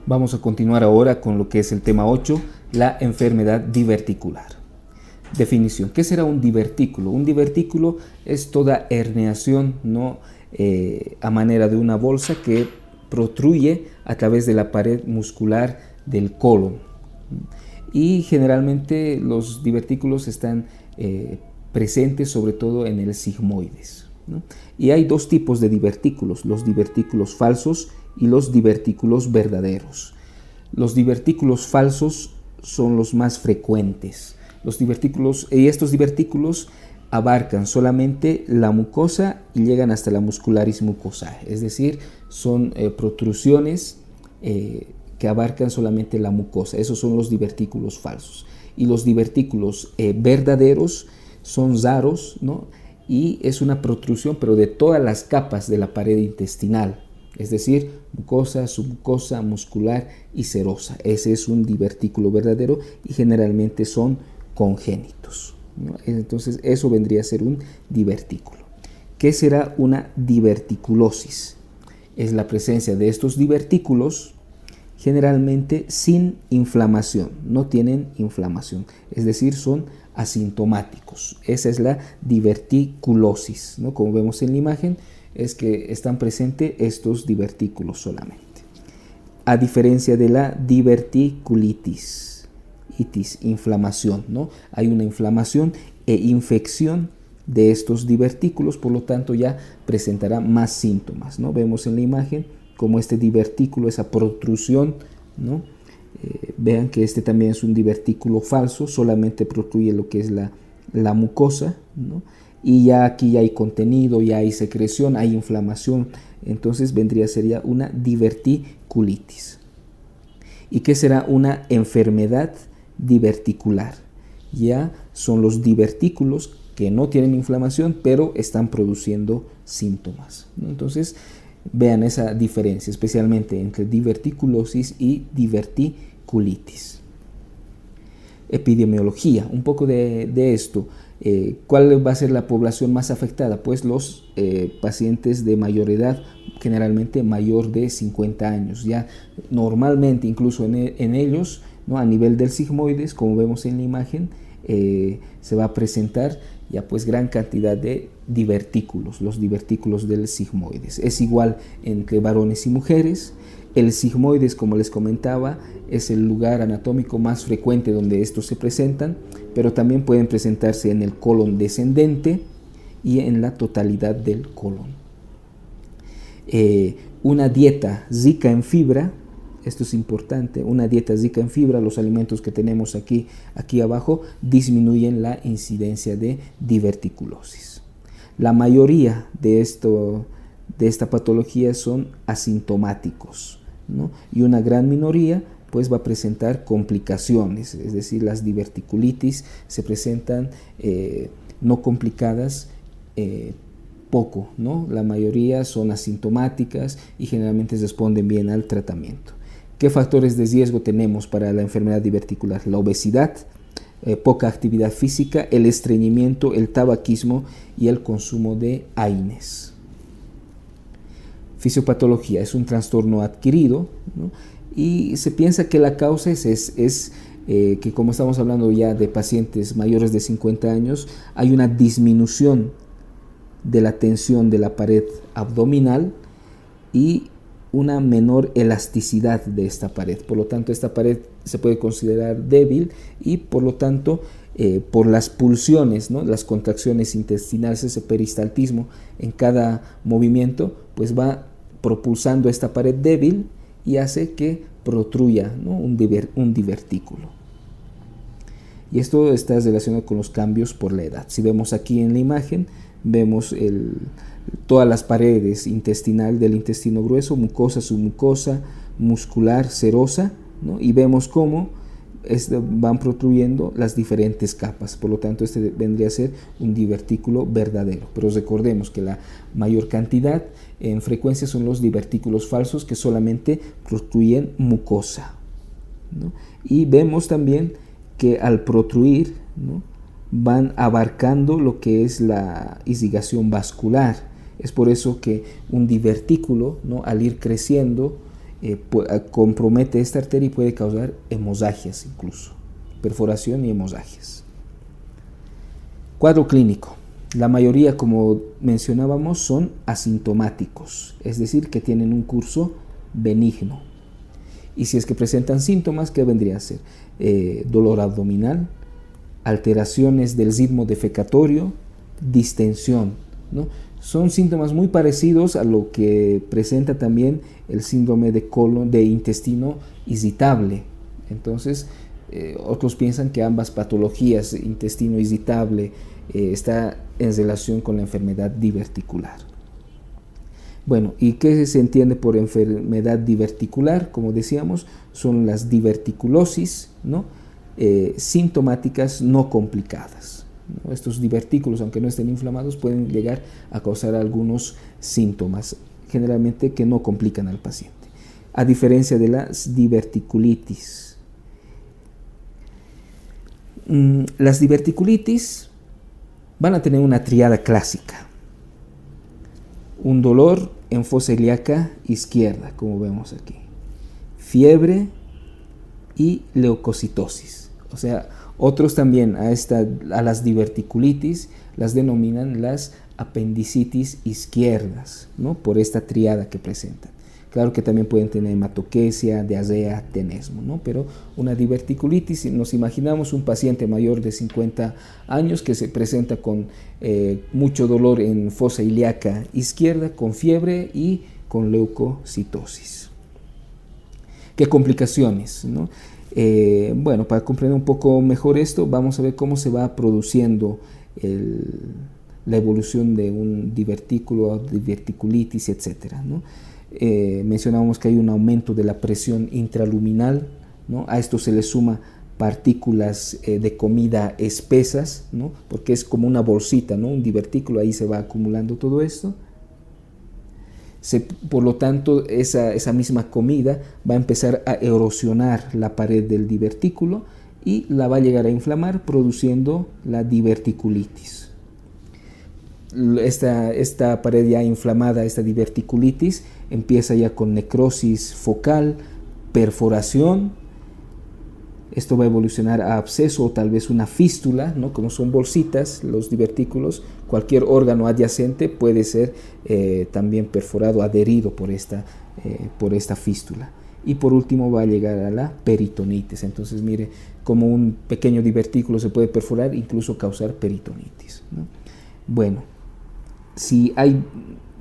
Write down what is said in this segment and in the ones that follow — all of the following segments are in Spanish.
Vamos a continuar ahora con lo que es el tema 8, la enfermedad diverticular. Definición. ¿Qué será un divertículo? Un divertículo es toda herniación, ¿no? A manera de una bolsa que protruye a través de la pared muscular del colon. Y generalmente los divertículos están presentes sobre todo en el sigmoides, ¿no? Y hay dos tipos de divertículos, los divertículos falsos y los divertículos verdaderos. Los divertículos falsos son los más frecuentes. Estos divertículos abarcan solamente la mucosa y llegan hasta la muscularis mucosae, es decir, son protrusiones que abarcan solamente la mucosa. Esos son los divertículos falsos. Y los divertículos verdaderos son raros, ¿no? Y es una protrusión, pero de todas las capas de la pared intestinal, es decir, mucosa, submucosa, muscular y serosa. Ese es un divertículo verdadero y generalmente son congénitos, ¿no? Entonces eso vendría a ser un divertículo. ¿Qué será una diverticulosis? Es la presencia de estos divertículos generalmente sin inflamación, no tienen inflamación, es decir, son asintomáticos. Esa es la diverticulosis, ¿no? Como vemos en la imagen, es que están presentes estos divertículos solamente. A diferencia de la diverticulitis, inflamación, ¿no? Hay una inflamación e infección de estos divertículos, por lo tanto ya presentará más síntomas, ¿no? Vemos en la imagen como este divertículo, esa protrusión, ¿no? Vean que este también es un divertículo falso, solamente protruye lo que es la mucosa, ¿no? Y ya aquí ya hay contenido, ya hay secreción, hay inflamación, entonces sería una diverticulitis. ¿Y qué será una enfermedad diverticular? Ya son los divertículos que no tienen inflamación, pero están produciendo síntomas, ¿no? Entonces, vean esa diferencia, especialmente entre diverticulosis y diverticulitis. Epidemiología, un poco de esto. ¿Cuál va a ser la población más afectada? Pues los pacientes de mayor edad, generalmente mayor de 50 años. Ya normalmente, incluso en ellos, ¿no? A nivel del sigmoides, como vemos en la imagen, se va a presentar ya pues gran cantidad de divertículos, los divertículos del sigmoides. Es igual entre varones y mujeres. El sigmoides, como les comentaba, es el lugar anatómico más frecuente donde estos se presentan, pero también pueden presentarse en el colon descendente y en la totalidad del colon. Una dieta rica en fibra, esto es importante, una dieta rica en fibra, los alimentos que tenemos aquí abajo disminuyen la incidencia de diverticulosis. La mayoría de esta patología son asintomáticos, ¿no? Y una gran minoría pues va a presentar complicaciones, es decir, las diverticulitis se presentan no complicadas poco, ¿no? La mayoría son asintomáticas y generalmente responden bien al tratamiento. ¿Qué factores de riesgo tenemos para la enfermedad diverticular? La obesidad, poca actividad física, el estreñimiento, el tabaquismo y el consumo de AINES. Fisiopatología es un trastorno adquirido, ¿no? Y se piensa que la causa es que, como estamos hablando ya de pacientes mayores de 50 años, hay una disminución de la tensión de la pared abdominal y una menor elasticidad de esta pared. Por lo tanto, esta pared se puede considerar débil y por lo tanto, por las pulsiones, ¿no? Las contracciones intestinales, ese peristaltismo en cada movimiento, pues va propulsando esta pared débil y hace que protruya, ¿no? un divertículo. Y esto está relacionado con los cambios por la edad. Si vemos aquí en la imagen, vemos todas las paredes intestinal del intestino grueso, mucosa, submucosa, muscular, serosa, ¿no? Y vemos cómo van protruyendo las diferentes capas. Por lo tanto, este vendría a ser un divertículo verdadero. Pero recordemos que la mayor cantidad en frecuencia son los divertículos falsos que solamente protruyen mucosa, ¿no? Y vemos también que al protruir, ¿no? Van abarcando lo que es la irrigación vascular. Es por eso que un divertículo, ¿no? Al ir creciendo compromete esta arteria y puede causar hemorragias incluso, perforación y hemorragias. Cuadro clínico. La mayoría, como mencionábamos, son asintomáticos, es decir, que tienen un curso benigno. Y si es que presentan síntomas, ¿qué vendría a ser? Dolor abdominal, alteraciones del ritmo defecatorio, distensión, ¿no? Son síntomas muy parecidos a lo que presenta también el síndrome de colon, de intestino irritable. Entonces, otros piensan que ambas patologías, intestino irritable, está en relación con la enfermedad diverticular. Bueno, ¿y qué se entiende por enfermedad diverticular? Como decíamos, son las diverticulosis, ¿no? Sintomáticas no complicadas, ¿no? Estos divertículos, aunque no estén inflamados, pueden llegar a causar algunos síntomas, generalmente que no complican al paciente. A diferencia de las diverticulitis. Las diverticulitis van a tener una triada clásica. Un dolor en fosa ilíaca izquierda, como vemos aquí. Fiebre y leucocitosis. O sea, otros también a las diverticulitis las denominan las apendicitis izquierdas, ¿no? Por esta triada que presentan. Claro que también pueden tener hematoquesia, diarrea, tenesmo, ¿no? Pero una diverticulitis, si nos imaginamos un paciente mayor de 50 años que se presenta con mucho dolor en fosa ilíaca izquierda, con fiebre y con leucocitosis. ¿Qué complicaciones, no? Bueno, para comprender un poco mejor esto, vamos a ver cómo se va produciendo la evolución de un divertículo, diverticulitis, etcétera, ¿no? Mencionábamos que hay un aumento de la presión intraluminal, ¿no? A esto se le suma partículas de comida espesas, ¿no? Porque es como una bolsita, ¿no? Un divertículo, ahí se va acumulando todo esto. Por lo tanto, esa misma comida va a empezar a erosionar la pared del divertículo y la va a llegar a inflamar, produciendo la diverticulitis. Esta pared ya inflamada, esta diverticulitis, empieza ya con necrosis focal, perforación. Esto va a evolucionar a absceso o tal vez una fístula, ¿no? Como son bolsitas, los divertículos, cualquier órgano adyacente puede ser también perforado, adherido por esta fístula. Y por último va a llegar a la peritonitis. Entonces mire, como un pequeño divertículo se puede perforar, incluso causar peritonitis, ¿no? Bueno, si hay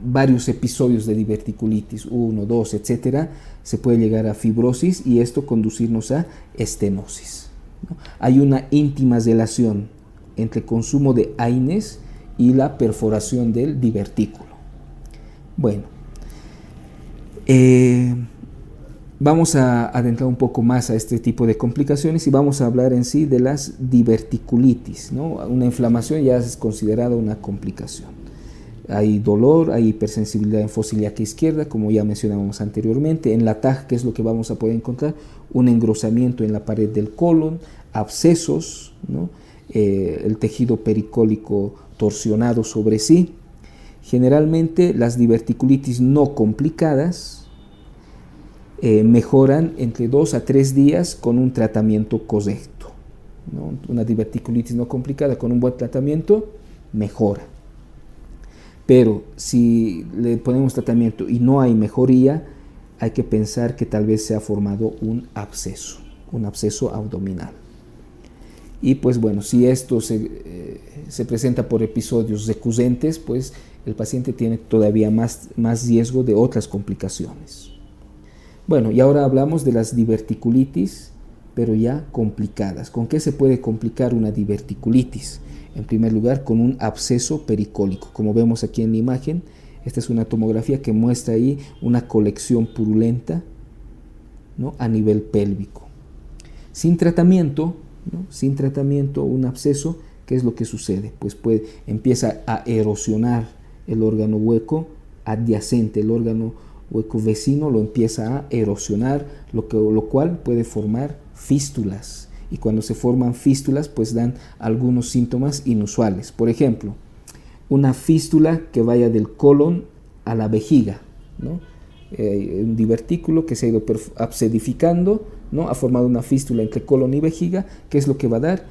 varios episodios de diverticulitis, 1, 2, etcétera, se puede llegar a fibrosis y esto conducirnos a estenosis, ¿no? Hay una íntima relación entre el consumo de AINES y la perforación del divertículo. Bueno, vamos a adentrar un poco más a este tipo de complicaciones y vamos a hablar en sí de las diverticulitis, ¿no? Una inflamación ya es considerada una complicación. Hay dolor, hay hipersensibilidad en fosa ilíaca izquierda, como ya mencionábamos anteriormente. En la TAG, ¿qué es lo que vamos a poder encontrar? Un engrosamiento en la pared del colon, abscesos, ¿no? El tejido pericólico torsionado sobre sí. Generalmente las diverticulitis no complicadas mejoran entre 2 a 3 días con un tratamiento correcto, ¿no? Una diverticulitis no complicada con un buen tratamiento mejora. Pero si le ponemos tratamiento y no hay mejoría, hay que pensar que tal vez se ha formado un absceso abdominal. Y pues bueno, si esto se presenta por episodios recurrentes, pues el paciente tiene todavía más riesgo de otras complicaciones. Bueno, y ahora hablamos de las diverticulitis, pero ya complicadas. ¿Con qué se puede complicar una diverticulitis? En primer lugar, con un absceso pericólico. Como vemos aquí en la imagen, esta es una tomografía que muestra ahí una colección purulenta, ¿no? A nivel pélvico. Sin tratamiento, ¿no? Sin tratamiento, un absceso, ¿qué es lo que sucede? Pues empieza a erosionar el órgano hueco adyacente, el órgano hueco vecino lo empieza a erosionar, lo cual puede formar fístulas. Y cuando se forman fístulas, pues dan algunos síntomas inusuales. Por ejemplo, una fístula que vaya del colon a la vejiga, ¿no? Un divertículo que se ha ido abscedificando, ¿no? Ha formado una fístula entre colon y vejiga, que es lo que va a dar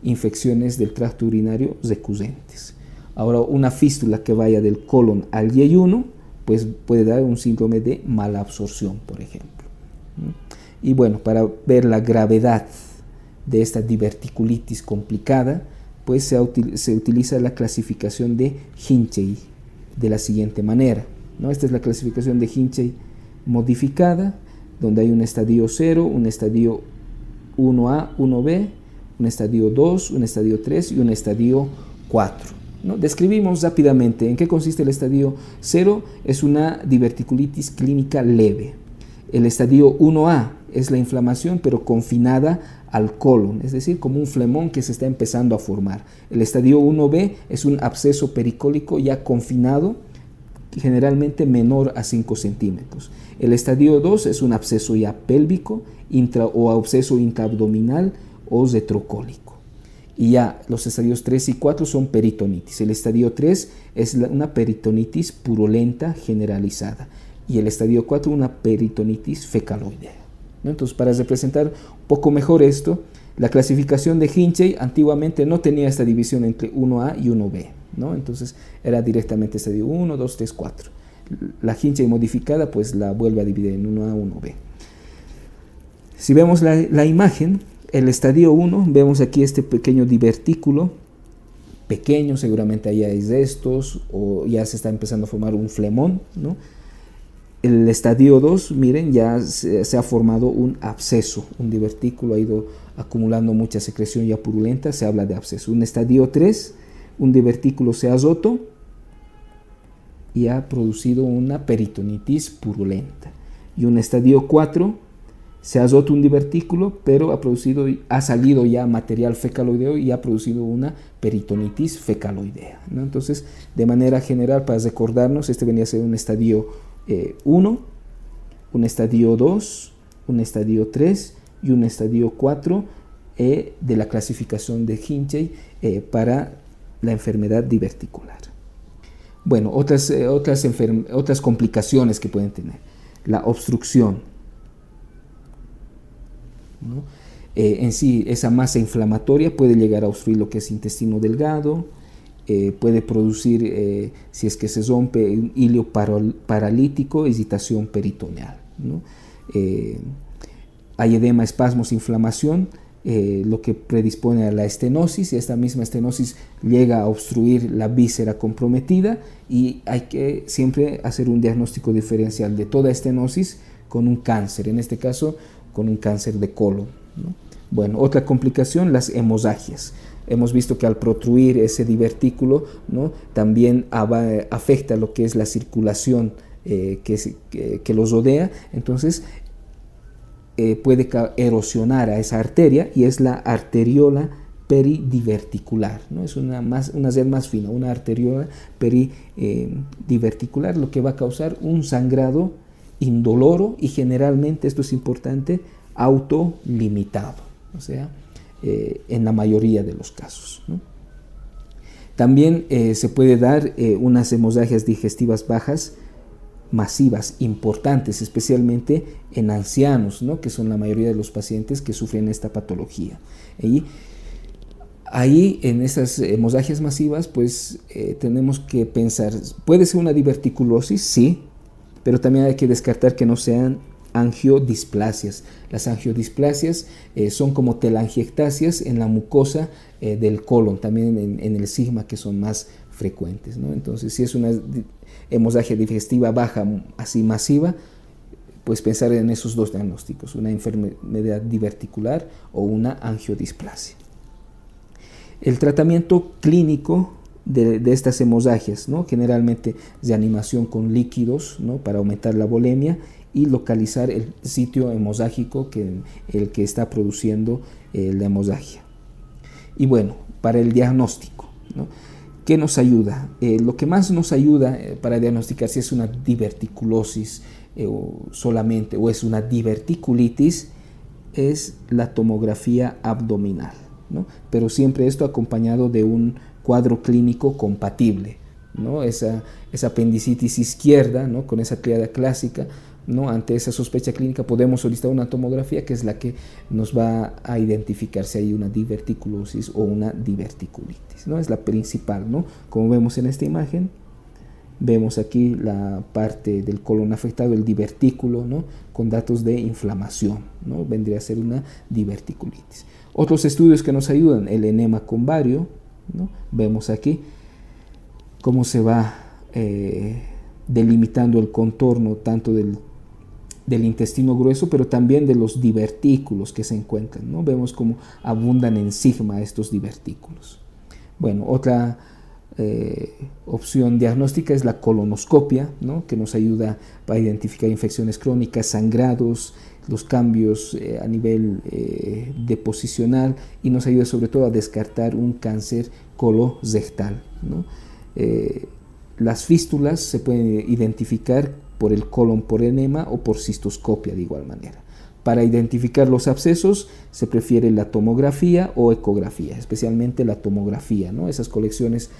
infecciones del tracto urinario recurrentes. Ahora, una fístula que vaya del colon al yeyuno, pues puede dar un síndrome de malabsorción, por ejemplo. Y bueno, para ver la gravedad de esta diverticulitis complicada, pues se utiliza la clasificación de Hinchey de la siguiente manera, ¿no? Esta es la clasificación de Hinchey modificada, donde hay un estadio 0, un estadio 1A, 1B, un estadio 2, un estadio 3 y un estadio 4. ¿No? Describimos rápidamente en qué consiste el estadio 0. Es una diverticulitis clínica leve. El estadio 1A es la inflamación, pero confinada al colon, es decir, como un flemón que se está empezando a formar. El estadio 1B es un absceso pericólico ya confinado, generalmente menor a 5 centímetros. El estadio 2 es un absceso ya pélvico o absceso intraabdominal o retrocólico. Y ya los estadios 3 y 4 son peritonitis. El estadio 3 es una peritonitis purulenta generalizada y el estadio 4 una peritonitis fecaloidea, ¿no? Entonces, para representar un poco mejor esto, la clasificación de Hinchey antiguamente no tenía esta división entre 1A y 1B, ¿no? Entonces era directamente estadio 1, 2, 3, 4. La Hinchey modificada pues la vuelve a dividir en 1A, 1B. Si vemos la imagen, el estadio 1, vemos aquí este pequeño divertículo, pequeño, seguramente ahí hay restos o ya se está empezando a formar un flemón, ¿no? El estadio 2, miren, ya se ha formado un absceso, un divertículo ha ido acumulando mucha secreción ya purulenta, se habla de absceso. Un estadio 3, un divertículo se ha roto y ha producido una peritonitis purulenta. Y un estadio 4, se ha roto un divertículo, pero ha salido ya material fecaloideo y ha producido una peritonitis fecaloidea, ¿no? Entonces, de manera general, para recordarnos, este venía a ser un estadio 1, un estadio 2, un estadio 3 y un estadio 4 de la clasificación de Hinchey para la enfermedad diverticular. Bueno, otras complicaciones que pueden tener. La obstrucción, ¿no? En sí, esa masa inflamatoria puede llegar a obstruir lo que es intestino delgado, puede producir, si es que se rompe, un hilo paralítico, irritación peritoneal, ¿no? Hay edema, espasmos, inflamación, lo que predispone a la estenosis, y esta misma estenosis llega a obstruir la víscera comprometida, y hay que siempre hacer un diagnóstico diferencial de toda estenosis con un cáncer, en este caso con un cáncer de colon, ¿no? Bueno, otra complicación, las hemorragias. Hemos visto que al protruir ese divertículo, ¿no?, también afecta lo que es la circulación que los rodea, entonces puede erosionar a esa arteria, y es la arteriola peridiverticular, ¿no? Es una red más fina, una arteriola peridiverticular, lo que va a causar un sangrado indoloro y generalmente, esto es importante, autolimitado, o sea, en la mayoría de los casos, ¿no? También se puede dar unas hemorragias digestivas bajas masivas, importantes, especialmente en ancianos, ¿no?, que son la mayoría de los pacientes que sufren esta patología. Y ahí, en esas hemorragias masivas, pues tenemos que pensar, ¿puede ser una diverticulosis? Sí, pero también hay que descartar que no sean angiodisplasias. Las angiodisplasias son como telangiectasias en la mucosa del colon, también en el sigma, que son más frecuentes, ¿no? Entonces, si es una hemorragia digestiva baja, así masiva, pues pensar en esos dos diagnósticos, una enfermedad diverticular o una angiodisplasia. El tratamiento clínico de estas hemorragias, ¿no?, generalmente reanimación con líquidos, ¿no?, para aumentar la volemia y localizar el sitio hemorrágico el que está produciendo la hemorragia. Y bueno, para el diagnóstico, ¿no?, ¿qué nos ayuda? Lo que más nos ayuda para diagnosticar si es una diverticulosis solamente o es una diverticulitis es la tomografía abdominal, ¿no? Pero siempre esto acompañado de un cuadro clínico compatible, ¿no? Esa apendicitis izquierda, ¿no? Con esa triada clásica, ¿no? Ante esa sospecha clínica podemos solicitar una tomografía, que es la que nos va a identificar si hay una diverticulosis o una diverticulitis, ¿no? Es la principal, ¿no? Como vemos en esta imagen, vemos aquí la parte del colon afectado, el divertículo, ¿no? Con datos de inflamación, ¿no? Vendría a ser una diverticulitis. Otros estudios que nos ayudan, el enema con bario, ¿no? Vemos aquí cómo se va delimitando el contorno tanto del intestino grueso, pero también de los divertículos que se encuentran, ¿no? Vemos cómo abundan en sigma estos divertículos. Bueno, otra opción diagnóstica es la colonoscopia, ¿no? Que nos ayuda para identificar infecciones crónicas, sangrados, los cambios a nivel deposicional, y nos ayuda sobre todo a descartar un cáncer colorrectal, ¿no? Las fístulas se pueden identificar por el colon por enema o por cistoscopia de igual manera. Para identificar los abscesos se prefiere la tomografía o ecografía, especialmente la tomografía, ¿no? Esas colecciones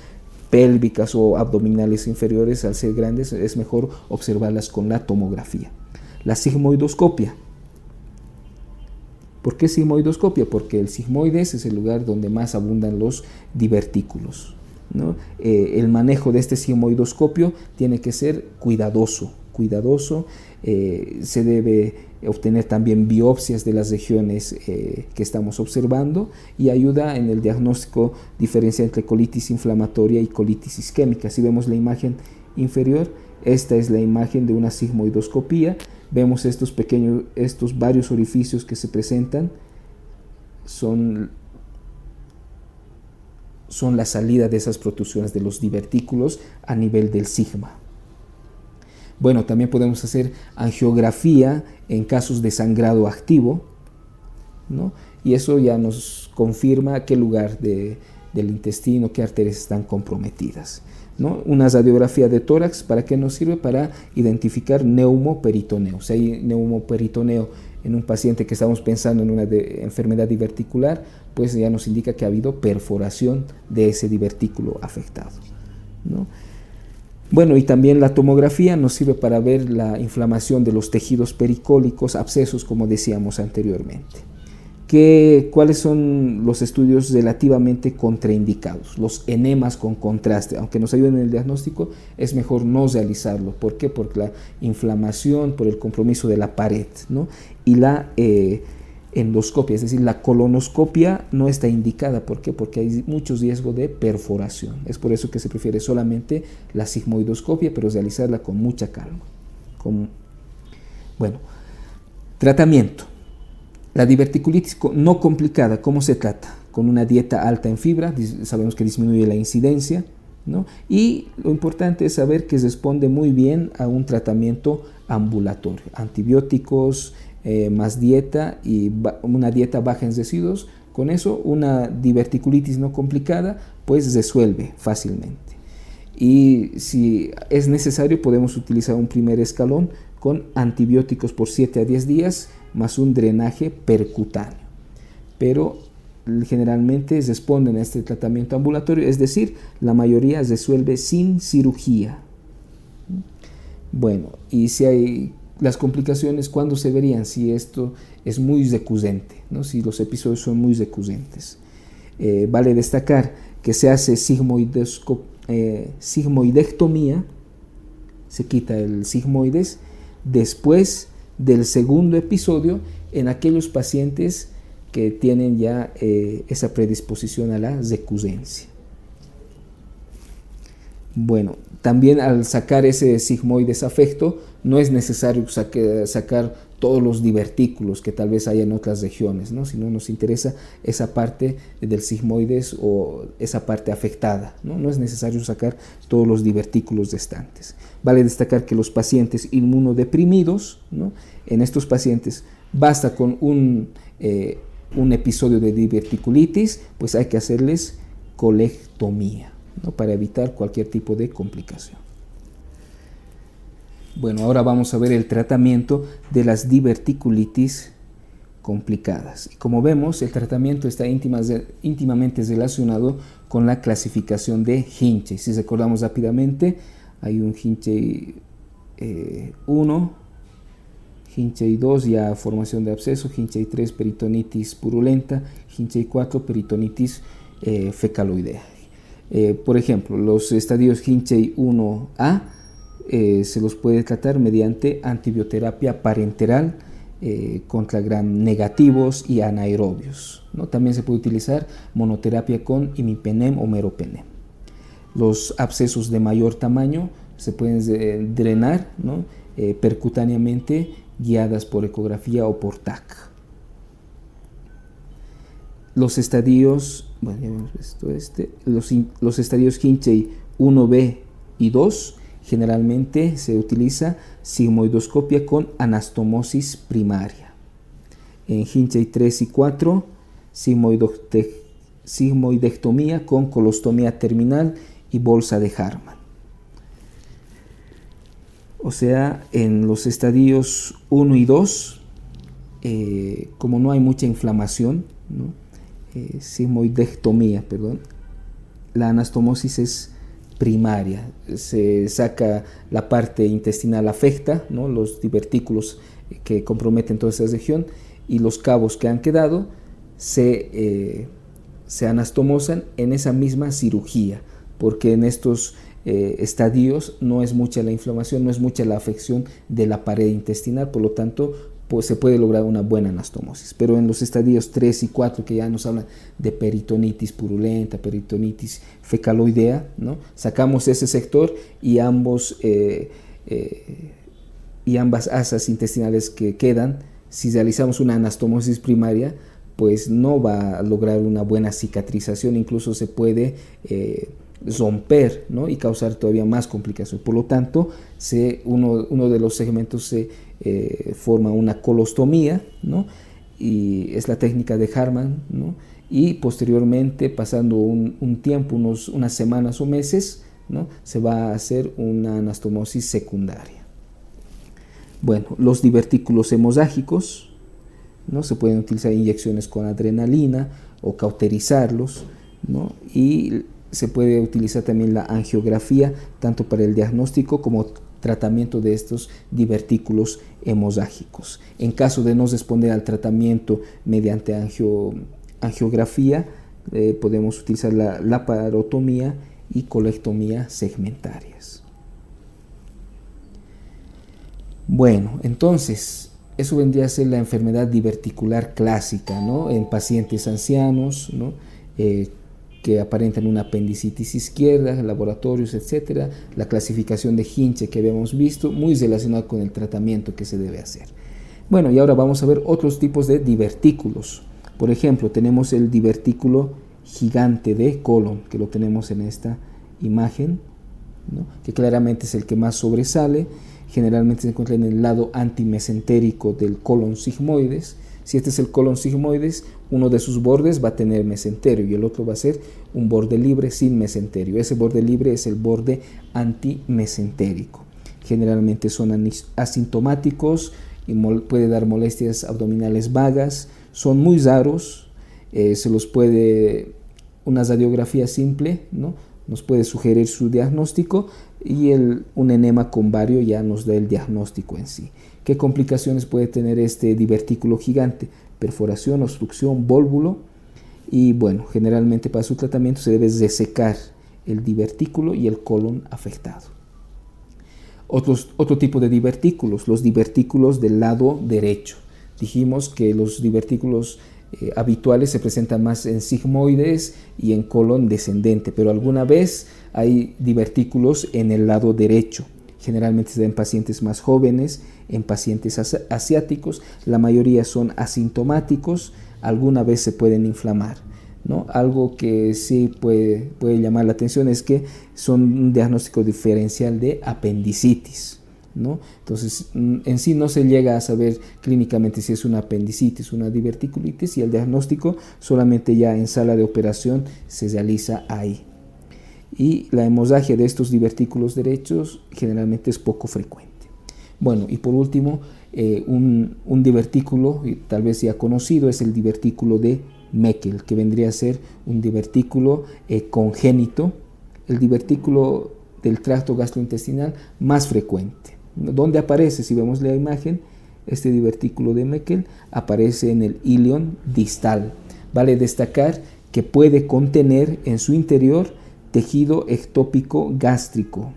pélvicas o abdominales inferiores, al ser grandes, es mejor observarlas con la tomografía. La sigmoidoscopia. ¿Por qué sigmoidoscopia? Porque el sigmoides es el lugar donde más abundan los divertículos, ¿no? El manejo de este sigmoidoscopio tiene que ser cuidadoso. Se debe obtener también biopsias de las regiones que estamos observando, y ayuda en el diagnóstico diferencial entre colitis inflamatoria y colitis isquémica. Si vemos la imagen inferior, esta es la imagen de una sigmoidoscopía. Vemos estos varios orificios que se presentan, son la salida de esas protrusiones de los divertículos a nivel del sigma. Bueno, también podemos hacer angiografía en casos de sangrado activo, ¿no? Y eso ya nos confirma qué lugar del intestino, qué arterias están comprometidas, ¿no? Una radiografía de tórax, ¿para qué nos sirve? Para identificar neumoperitoneo. Si hay neumoperitoneo en un paciente que estamos pensando en una enfermedad diverticular, pues ya nos indica que ha habido perforación de ese divertículo afectado, ¿no? Bueno, y también la tomografía nos sirve para ver la inflamación de los tejidos pericólicos, abscesos, como decíamos anteriormente. ¿Cuáles son los estudios relativamente contraindicados? Los enemas con contraste, aunque nos ayuden en el diagnóstico, es mejor no realizarlo. ¿Por qué? Por la inflamación, por el compromiso de la pared, ¿no? Y la endoscopia, es decir, la colonoscopia no está indicada. ¿Por qué? Porque hay mucho riesgo de perforación. Es por eso que se prefiere solamente la sigmoidoscopia, pero realizarla con mucha calma. Bueno, tratamiento. La diverticulitis no complicada, ¿cómo se trata? Con una dieta alta en fibra, sabemos que disminuye la incidencia, ¿no? Y lo importante es saber que responde muy bien a un tratamiento ambulatorio, antibióticos, más dieta, y una dieta baja en residuos. Con eso una diverticulitis no complicada pues resuelve fácilmente. Y si es necesario podemos utilizar un primer escalón con antibióticos por 7 a 10 días más un drenaje percutáneo. Pero generalmente responden a este tratamiento ambulatorio, es decir, la mayoría resuelve sin cirugía. Bueno, y si hay las complicaciones, ¿cuándo se verían? Si esto es muy recurrente, ¿no? Si los episodios son muy recurrentes. Vale destacar que se hace sigmoidectomía, se quita el sigmoides después del segundo episodio en aquellos pacientes que tienen ya esa predisposición a la recurrencia. Bueno, también al sacar ese sigmoides afecto no es necesario sacar todos los divertículos que tal vez haya en otras regiones, ¿no? Sino nos interesa esa parte del sigmoides o esa parte afectada, ¿no? No es necesario sacar todos los divertículos restantes. Vale destacar que los pacientes inmunodeprimidos, ¿no? En estos pacientes basta con un episodio de diverticulitis, pues hay que hacerles colectomía, ¿no? Para evitar cualquier tipo de complicación. Bueno, ahora vamos a ver el tratamiento de las diverticulitis complicadas. Y como vemos, el tratamiento está íntimamente relacionado con la clasificación de Hinchey. Si recordamos rápidamente, hay un Hinchey 1, Hinchey 2, ya formación de absceso, Hinchey 3, peritonitis purulenta, Hinchey 4, peritonitis fecaloidea. Por ejemplo, los estadios Hinchey 1A se los puede tratar mediante antibioterapia parenteral contra gram negativos y anaerobios, ¿no? También se puede utilizar monoterapia con imipenem o meropenem. Los abscesos de mayor tamaño se pueden drenar, ¿no? Percutáneamente, guiadas por ecografía o por TAC. Los estadios, bueno, ya hemos visto los estadios Hinchey 1B y 2, generalmente se utiliza sigmoidoscopia con anastomosis primaria. En Hinchey 3 y 4, sigmoidectomía con colostomía terminal y bolsa de Harman. O sea, en los estadios 1 y 2, como no hay mucha inflamación, ¿no? Sigmoidectomía, perdón, la anastomosis es primaria, se saca la parte intestinal afecta, ¿no? Los divertículos que comprometen toda esa región, y los cabos que han quedado se anastomosan en esa misma cirugía, porque en estos estadios no es mucha la inflamación, no es mucha la afección de la pared intestinal, por lo tanto pues se puede lograr una buena anastomosis. Pero en los estadios 3 y 4, que ya nos hablan de peritonitis purulenta, peritonitis fecaloidea, ¿no? Sacamos ese sector y ambas asas intestinales que quedan, si realizamos una anastomosis primaria, pues no va a lograr una buena cicatrización, incluso se puede romper, ¿no? Y causar todavía más complicaciones. Por lo tanto, uno de los segmentos se forma una colostomía, ¿no? Y es la técnica de Harman, ¿no? Y posteriormente, pasando un tiempo, unas semanas o meses, ¿no? Se va a hacer una anastomosis secundaria. Bueno, los divertículos hemorrágicos, ¿no? Se pueden utilizar inyecciones con adrenalina o cauterizarlos, ¿no? Y se puede utilizar también la angiografía, tanto para el diagnóstico como tratamiento de estos divertículos hemorrágicos. En caso de no responder al tratamiento mediante angiografía, podemos utilizar la laparotomía y colectomía segmentarias. Bueno, entonces, eso vendría a ser la enfermedad diverticular clásica, ¿no? En pacientes ancianos, ¿no? Que aparentan una apendicitis izquierda, laboratorios, etcétera, la clasificación de Hinchey que habíamos visto, muy relacionada con el tratamiento que se debe hacer. Bueno, y ahora vamos a ver otros tipos de divertículos. Por ejemplo, tenemos el divertículo gigante de colon, que lo tenemos en esta imagen, ¿no? Que claramente es el que más sobresale. Generalmente se encuentra en el lado antimesentérico del colon sigmoides. Si este es el colon sigmoides, uno de sus bordes va a tener mesenterio y el otro va a ser un borde libre sin mesenterio. Ese borde libre es el borde antimesentérico. Generalmente son asintomáticos y puede dar molestias abdominales vagas. Son muy raros. Se los puede, una radiografía simple, ¿no? Nos puede sugerir su diagnóstico, y un enema con bario ya nos da el diagnóstico en sí. ¿Qué complicaciones puede tener este divertículo gigante? Perforación, obstrucción, vólvulo, y bueno, generalmente para su tratamiento se debe resecar el divertículo y el colon afectado. Otro tipo de divertículos, los divertículos del lado derecho. Dijimos que los divertículos habituales se presentan más en sigmoides y en colon descendente, pero alguna vez hay divertículos en el lado derecho. Generalmente se da en pacientes más jóvenes, en pacientes asiáticos. La mayoría son asintomáticos, alguna vez se pueden inflamar, ¿no? Algo que sí puede llamar la atención es que son un diagnóstico diferencial de apendicitis, ¿no? Entonces, en sí no se llega a saber clínicamente si es una apendicitis, una diverticulitis, y el diagnóstico solamente ya en sala de operación se realiza ahí. Y la hemorragia de estos divertículos derechos generalmente es poco frecuente. Bueno, y por último, un divertículo, y tal vez ya conocido, es el divertículo de Meckel, que vendría a ser un divertículo congénito, el divertículo del tracto gastrointestinal más frecuente. ¿Dónde aparece? Si vemos la imagen, este divertículo de Meckel aparece en el ilion distal. Vale destacar que puede contener en su interior tejido ectópico gástrico,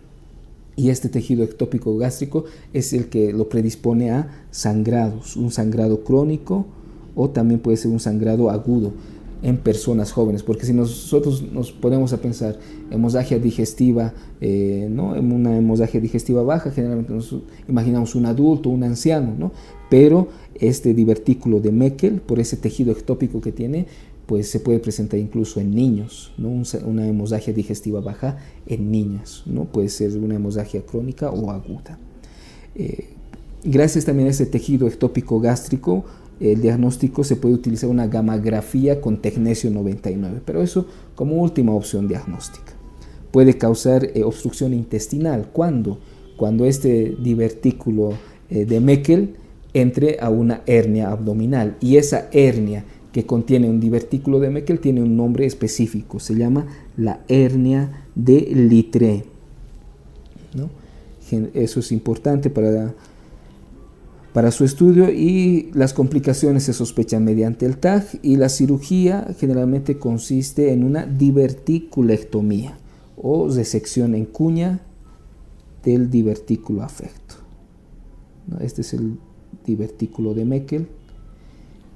y este tejido ectópico gástrico es el que lo predispone a sangrados, un sangrado crónico o también puede ser un sangrado agudo en personas jóvenes, porque si nosotros nos ponemos a pensar hemorragia digestiva, ¿no? En una hemorragia digestiva baja, generalmente nos imaginamos un adulto, un anciano, ¿no? Pero este divertículo de Meckel, por ese tejido ectópico que tiene, pues se puede presentar incluso en niños, ¿no? Una hemorragia digestiva baja en niñas, ¿no? Puede ser una hemorragia crónica o aguda. Gracias también a ese tejido ectópico gástrico, el diagnóstico se puede utilizar una gamografía con tecnesio 99, pero eso como última opción diagnóstica. Puede causar obstrucción intestinal. ¿Cuándo? Cuando este divertículo de Meckel entre a una hernia abdominal, y esa hernia que contiene un divertículo de Meckel tiene un nombre específico, se llama la hernia de Littré, ¿no? Eso es importante para su estudio, y las complicaciones se sospechan mediante el TAG, y la cirugía generalmente consiste en una diverticulectomía o resección en cuña del divertículo afecto, ¿no? Este es el divertículo de Meckel,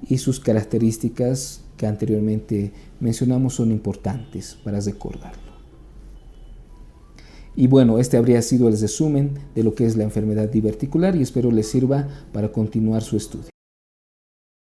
y sus características que anteriormente mencionamos son importantes para recordarlo. Y bueno, este habría sido el resumen de lo que es la enfermedad diverticular, y espero les sirva para continuar su estudio.